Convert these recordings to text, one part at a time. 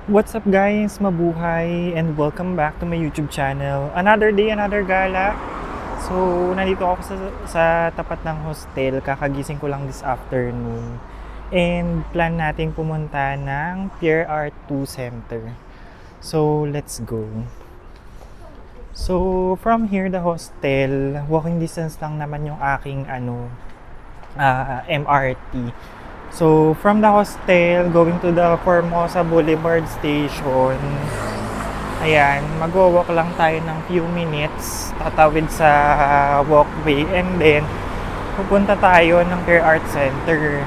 What's up guys? Mabuhay and welcome back to my YouTube channel. Another day, another gala. So, nandito ako sa tapat ng hostel. Kakagising ko lang this afternoon. And plan nating pumunta ng Pier Art 2 Center. So, let's go. So, from here, the hostel, walking distance lang naman yung aking MRT. So, from the hostel, going to the Formosa Boulevard Station, ayan, mag-walk lang tayo ng few minutes, tatawid sa walkway, and then, pupunta tayo ng Pier Art Center.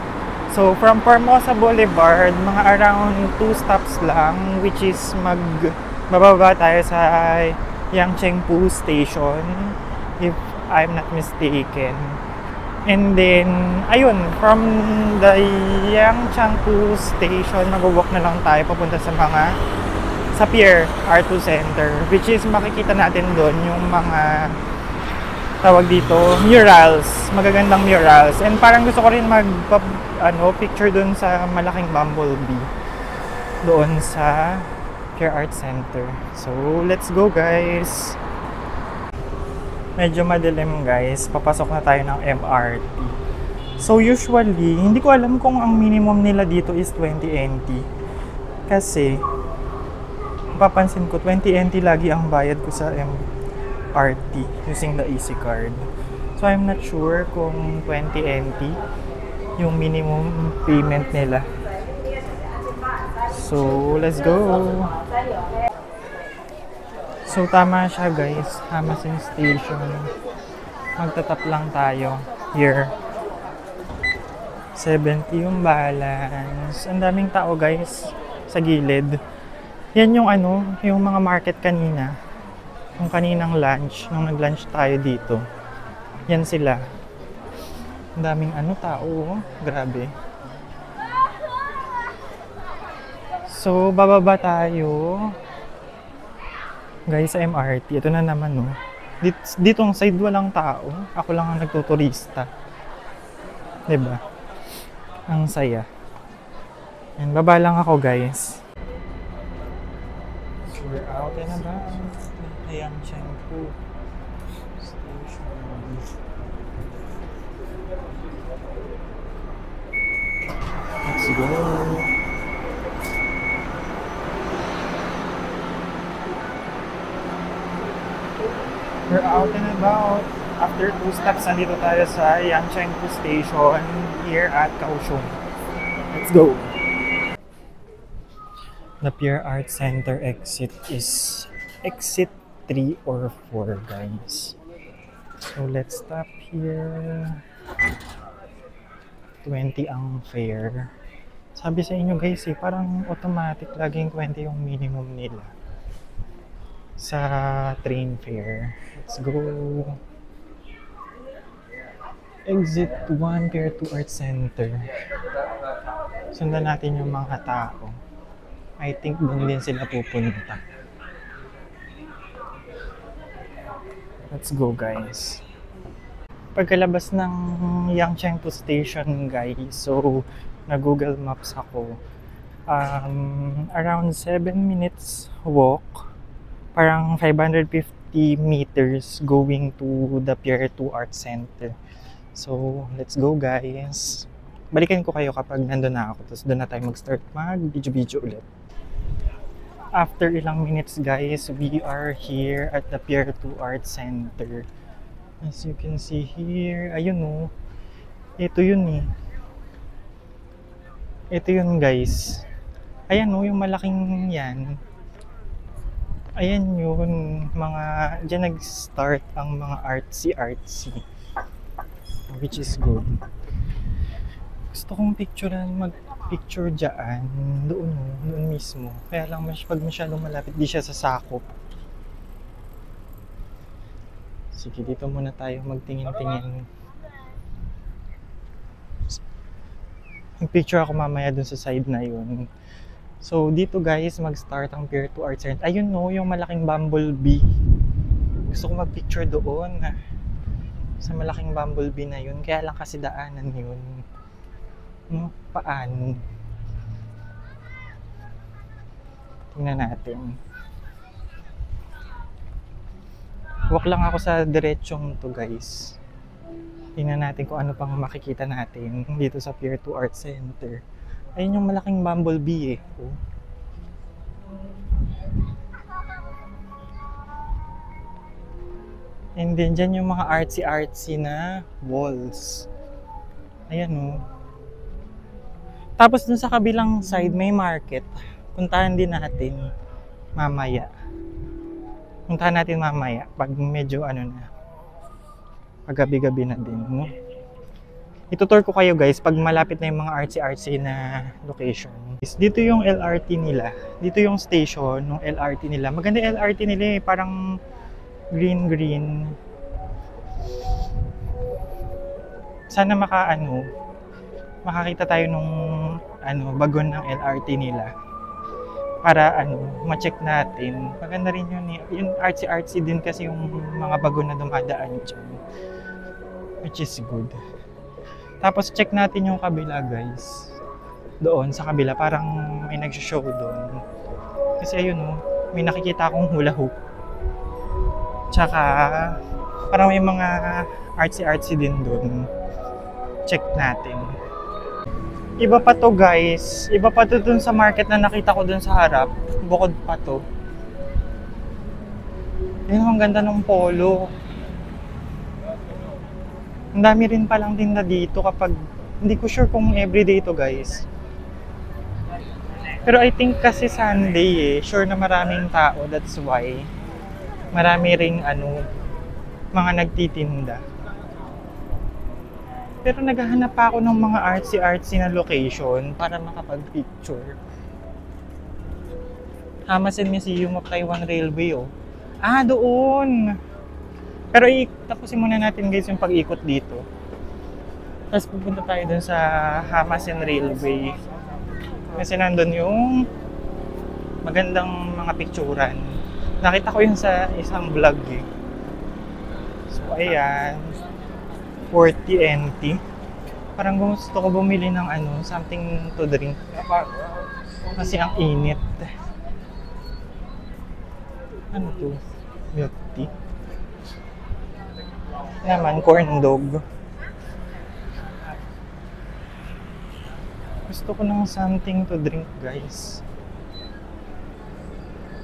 So, from Formosa Boulevard, mga around 2 stops lang, which is bababa tayo sa Yangchengpu Station, if I'm not mistaken. And then, ayun, from the Yangchengpu Station, mag-walk na lang tayo papunta sa Pier Art 2 Center, which is makikita natin doon yung mga tawag dito, murals, magagandang murals. And parang gusto ko rin picture doon sa malaking bumblebee doon sa Pier Art Center. So, let's go guys! Medyo madilim guys, papasok na tayo ng MRT. So usually, hindi ko alam kung ang minimum nila dito is 20 NT. Kasi, papansin ko 20 NT lagi ang bayad ko sa MRT using the Easy Card. So I'm not sure kung 20 NT yung minimum payment nila. So let's go! So tama siya guys, Hamasin Station. Magtatap lang tayo here. 70 yung balance. Ang daming tao guys sa gilid. Yan yung yung mga market kanina. Yung kaninang lunch, nung nag-lunch tayo dito. Yan sila. Ang daming tao, grabe. So bababa tayo. Guys, sa MRT, ito na naman dito ang side walang tao. Ako lang ang nagtuturista. 'Di ba? Ang saya. And baba lang ako, guys. We're out and about. Yangchengpu Station. Let's go. We're out and about. After 2 steps, nandito tayo sa Yangchengpu Station here at Kaohsiung. Let's go! The Pier Art Center exit is exit 3 or 4, guys. So let's stop here. 20 ang fare. Sabi sa inyo guys parang automatic laging 20 yung minimum nila sa train fare. Let's go. Exit 1, Pier 2 Art Center. Sundan natin yung mga tao. I think doon din sila pupunta. Let's go guys. Pagkalabas ng Yangchengpu Station guys, so nag-Google Maps ako. Around 7 minutes walk. Parang 550 meters going to the Pier 2 Art Center. So, let's go guys. Balikan ko kayo kapag nandun na ako. Tapos doon na tayo mag-start mag-video ulit. After ilang minutes guys, we are here at the Pier 2 Art Center. As you can see here, ayun ito yun Ito yun guys. Ayan yung malaking yan. Ayan yun, dyan nag-start ang mga artsy, which is good. Gusto kong mag-picture dyan, doon mismo. Kaya lang pag masyadong malapit, di siya sasakop. Sige, dito muna tayo magtingin-tingin. Mag-picture ako mamaya dun sa side na yun. So, dito guys, mag-start ang Pier 2 Art Center. Ayun yung malaking bumblebee. Gusto ko mag-picture doon. Sa malaking bumblebee na yun. Kaya lang kasi daanan yun. Paano? Tingnan natin. Walk lang ako sa diretsong to guys. Tingnan natin kung ano pang makikita natin dito sa Pier 2 Art Center. Ayun yung malaking bumblebee eh. Oh. And then dyan yung mga artsy-artsy na walls. Ayan oh. Tapos dun sa kabilang side may market. Puntahan din natin mamaya. Puntahan natin mamaya pag medyo ano na. Pag gabi-gabi na din, no? Itutour ko kayo guys pag malapit na yung mga artsy-artsy na location. Dito yung LRT nila. Dito yung station ng LRT nila. Maganda yung LRT nila eh. Parang green. Sana makakita tayo nung bagon ng LRT nila. Para ma-check natin. Maganda rin yun eh. Yung artsy din kasi yung mga bagon na dumadaan dyan. Which is good. Tapos check natin yung kabila guys. Doon sa kabila parang may nag-show doon. Kasi ayun oh, may nakikita akong hula hoop. Tsaka parang may mga artsy din doon. Check natin. Iba pa to guys. Iba pa to dun sa market na nakita ko dun sa harap. Bukod pa to. Yun, ang ganda ng polo. Ang dami rin palang tinda dito kapag, hindi ko sure kung everyday to guys. Pero I think kasi Sunday eh, sure na maraming tao, that's why. Marami ring mga nagtitinda. Pero naghahanap pa ako ng mga artsy na location para makapag-picture. Hamasen Museum of Taiwan Railway oh. Ah, doon! Pero tapusin muna natin guys yung pag-ikot dito. Tapos pupunta tayo dun sa Hamasen Railway. Kasi nandun yung magandang mga picturan. Nakita ko yun sa isang vlog eh. So ayan. 40 NT. Parang gusto ko bumili ng something to drink. Kasi ang init. Ano to? Milk tea. Naman, corn dog. Gusto ko ng something to drink, guys.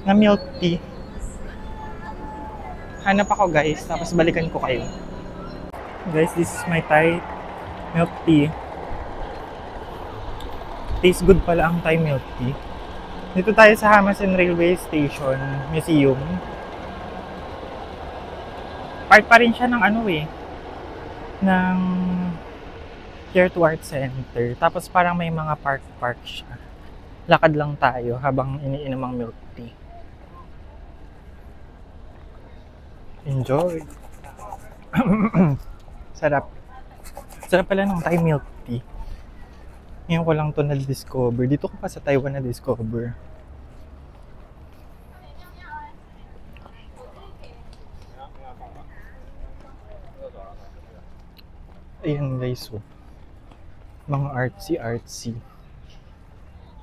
Na milk tea. Hanap ako, guys. Tapos balikan ko kayo. Guys, this is my Thai milk tea. Tastes good pala ang Thai milk tea. Dito tayo sa Hamasen Railway Station Museum. Part pa rin siya ng ng Pier 2 Art Center. Tapos parang may mga park siya. Lakad lang tayo habang iniinom ang milk tea. Enjoy! Sarap. Sarap pala ng Thai milk tea. Ngayon ko lang to na-discover. Dito ko pa sa Taiwan na-discover. Ayan guys, oh. Mga artsy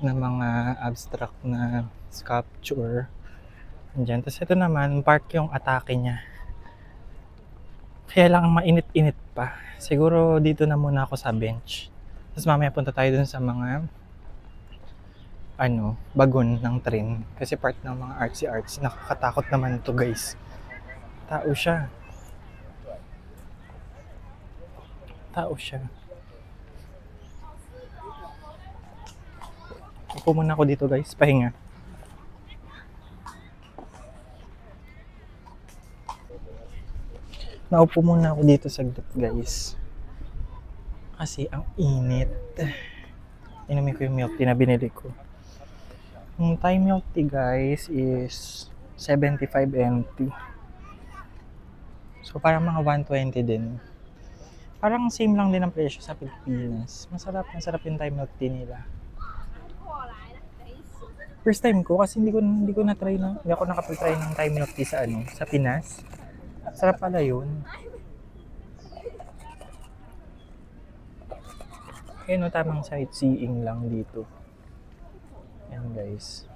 na mga abstract na sculpture. Andyan. Tapos ito naman, park yung atake niya. Kaya lang mainit-init pa. Siguro dito na muna ako sa bench. Tapos mamaya punta tayo dun sa mga bagon ng train. Kasi part ng mga artsy. Nakakatakot naman to guys. Tao siya. Upo muna ako dito guys, pahinga. Naupo muna ako dito saglit guys. Kasi ang init. Inumin ko yung milk tea na binili ko. Yung Thai milk tea guys is 75 NT. So parang mga 120 din. Parang same lang din ang presyo sa Pilipinas. Masarap yung Thai milk tea nila. First time ko kasi hindi ko na-try hindi ako nakapag-try ng Thai milk tea sa Pinas. Sarap pala yun. Ayun, tamang sightseeing lang dito. Ayan guys.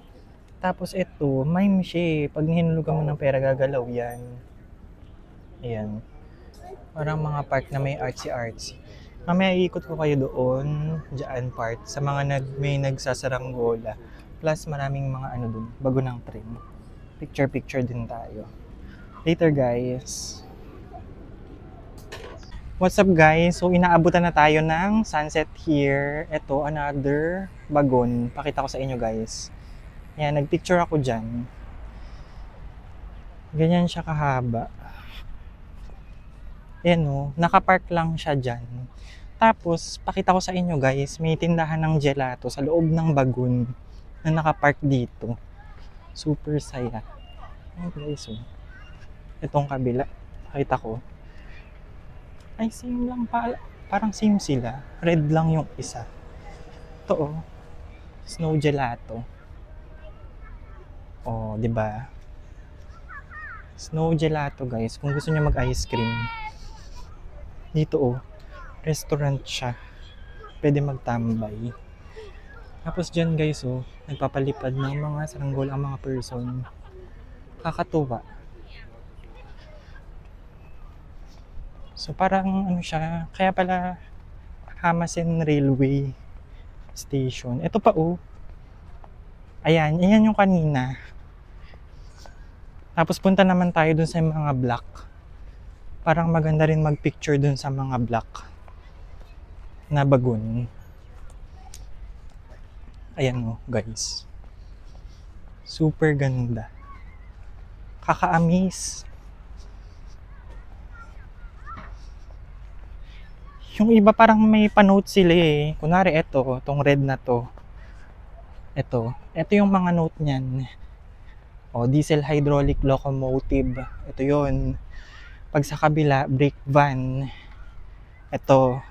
Tapos ito, mime siya eh. Pag hinulugan mo ng pera, gagalaw yan. Ayan. Parang mga park na may artsy-artsy. Mamaya iikot ko kayo doon, dyan part, sa mga may nagsasaranggola. Plus maraming mga ano doon, bago ng trim. Picture-picture din tayo. Later guys. What's up guys? So inaabutan na tayo ng sunset here. Ito, another bagon. Pakita ko sa inyo guys. Yan, nagpicture ako dyan. Ganyan siya kahaba. Ayan o, nakapark lang siya dyan. Tapos, pakita ko sa inyo guys, may tindahan ng gelato sa loob ng bagon na nakapark dito. Super saya. Ayan guys o. Itong kabila, pakita ko. Ay, same lang pala. Parang same sila. Red lang yung isa. Ito o. Snow gelato. Oh, 'di ba? Snow gelato, guys. Kung gusto niyo mag-ice cream. Dito oh. Restaurant siya. Pwede magtambay. Tapos diyan, guys, oh, nagpapalipad ng mga saranggola ang mga person. Kakatuwa. So parang ano siya, kaya pala Hamasin Railway Station. Ito pa oh. Ayan, ayan yung kanina. Tapos punta naman tayo dun sa mga block. Parang maganda rin magpicture dun sa mga block na bagon. Ayan o guys. Super ganda. Kaka-amaze. Yung iba parang may panote sila eh. Kunwari ito, tong red na to. Ito yung mga note niyan. O, diesel hydraulic locomotive. Ito yon. Pag sa kabila, brake van. Ito.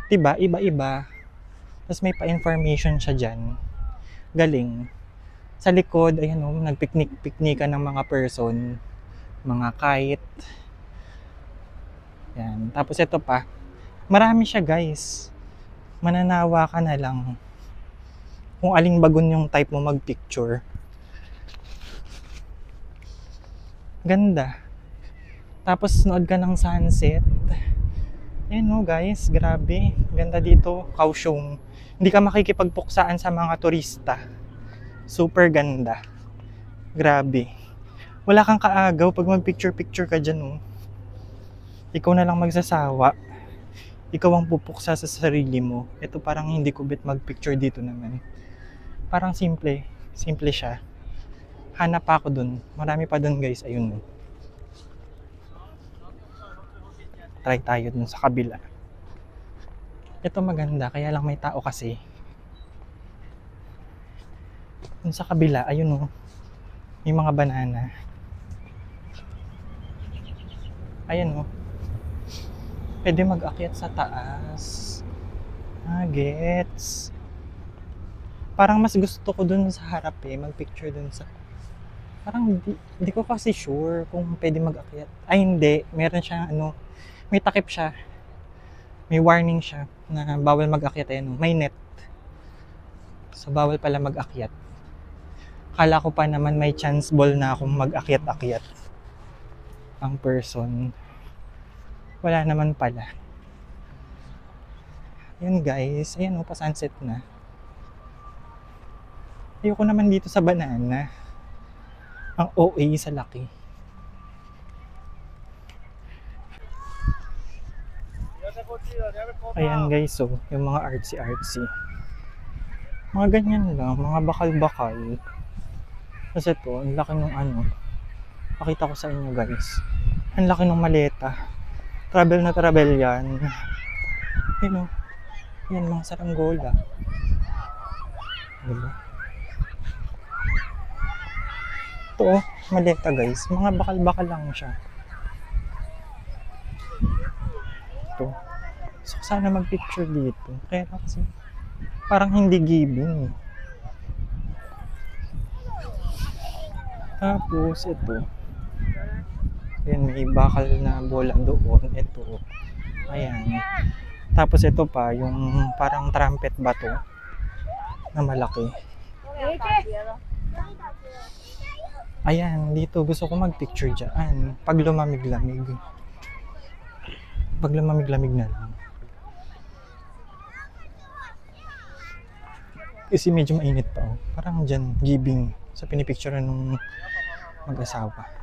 Diba? Iba-iba. Tapos may pa-information siya dyan. Galing. Sa likod, ayan o, nagpiknik-piknika ng mga person. Mga kite. Yan. Tapos ito pa. Marami siya guys. Mananawa ka na lang. Kung aling bagon yung type mo magpicture. Ganda. Tapos nood ka ng sunset. Ayan o guys, grabe. Ganda dito, Kaohsiung. Hindi ka makikipagpuksaan sa mga turista. Super ganda. Grabe. Wala kang kaagaw pag magpicture-picture ka dyan oh. Ikaw na lang magsasawa. Ikaw ang pupuksa sa sarili mo. Ito parang hindi ko bet magpicture dito naman. Parang simple. Simple siya. Hanap pa ako dun. Marami pa dun guys. Ayun. Try tayo dun sa kabila. Ito maganda. Kaya lang may tao kasi. Dun sa kabila. Ayun o. May mga banana. Ayan o. Pwede mag-akyat sa taas. Gets. Parang mas gusto ko dun sa harap eh. Magpicture dun sa... Parang di ko kasi sure kung pwede mag-akyat. Ay hindi, meron siyang ano, may takip siya. May warning siya na bawal mag-akyat. Ayan, may net. So bawal pala mag-akyat. Kala ko pa naman may chance ball na akong mag-akyat-akyat. Ang person. Wala naman pala. Ayan guys, ayan o, pa-sunset na. Ayoko naman dito sa banana. Ang OA sa laki. Ayan guys, so yung mga artsy-artsy. Mga ganyan lang, mga bakal-bakal. Kasi ito, ang laki ng ano. Pakita ko sa inyo guys. Ang laki ng maleta. Travel na travel yan. Yun o. Yan, mga saranggola. Diba? Ito oh, maleta guys. Mga bakal-bakal lang siya. Ito. So sana mag-picture dito. Kaya kasi parang hindi giving. Tapos ito. Ayan, may bakal na bola doon. Ito. Ayan. Tapos ito pa, yung parang trumpet ba to? Na malaki. Ayan, dito gusto ko mag-picture dyan. Pag lumamig-lamig. Pag lumamig-lamig na lang. Kasi medyo mainit pa. Oh. Parang dyan, giving sa pinipicture nung mag-asawa.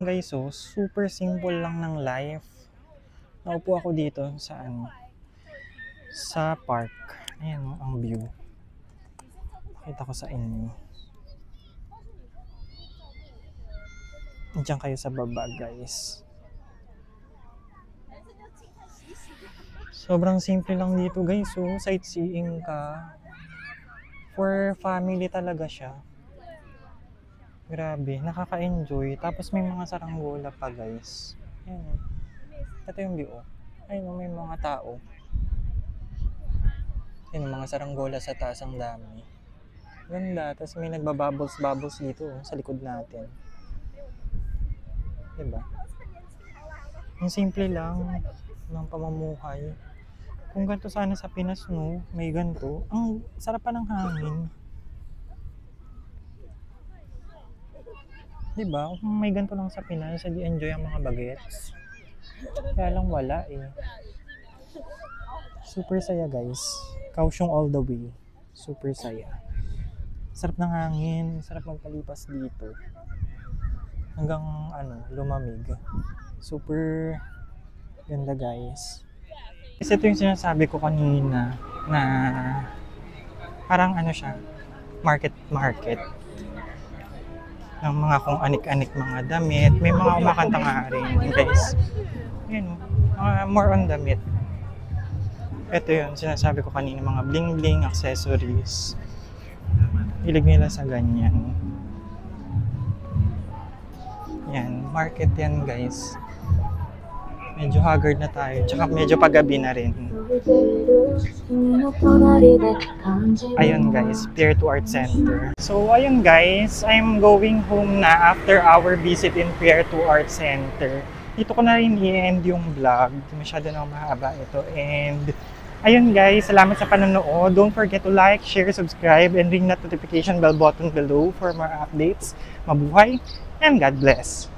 Guys, so super simple lang ng life. Naupo ako dito sa sa park. Ayan oh, ang view. Pakita ko sa inyo. Diyan kayo sa baba, guys. Sobrang simple lang dito, guys. So, sightseeing ka. For family talaga siya. Grabe, nakaka-enjoy. Tapos may mga saranggola pa, guys. Ayan oh. Ito yung view oh. Ayun oh, may mga tao. Ayan, mga saranggola sa taas, ang dami. Ganda. Tapos may nagbabubbles-bubbles dito oh, sa likod natin. Diba? Ang simple lang ng pamumuhay. Kung ganito sana sa Pinas, no, may ganito. Ang sarap pa ng hangin. Diba? Kung may ganito lang sa Pinas, hindi enjoy ang mga bagets. Kaya lang wala eh. Super saya, guys. Kaohsiung all the way. Super saya. Sarap ng hangin, sarap magpalipas dito. Hanggang lumamig. Super ganda, guys. Kasi ito yung sinasabi ko kanina na parang siya, market ng mga kung anik-anik mga damit. May mga kumakanta nga rin, guys. Yan, more on damit. Ito yun, sinasabi ko kanina, mga bling-bling, accessories. Hilig nila sa ganyan. Yan, market yan, guys. Medyo haggard na tayo, tsaka medyo paggabi na rin. Ayun guys, Pier 2 Art Center. So ayun guys, I'm going home na after our visit in Pier 2 Art Center. Dito ko na rin i-end yung vlog. Masyado na mahaba ito. And ayun guys, salamat sa panonood. Don't forget to like, share, subscribe, and ring that notification bell button below for more updates. Mabuhay and God bless!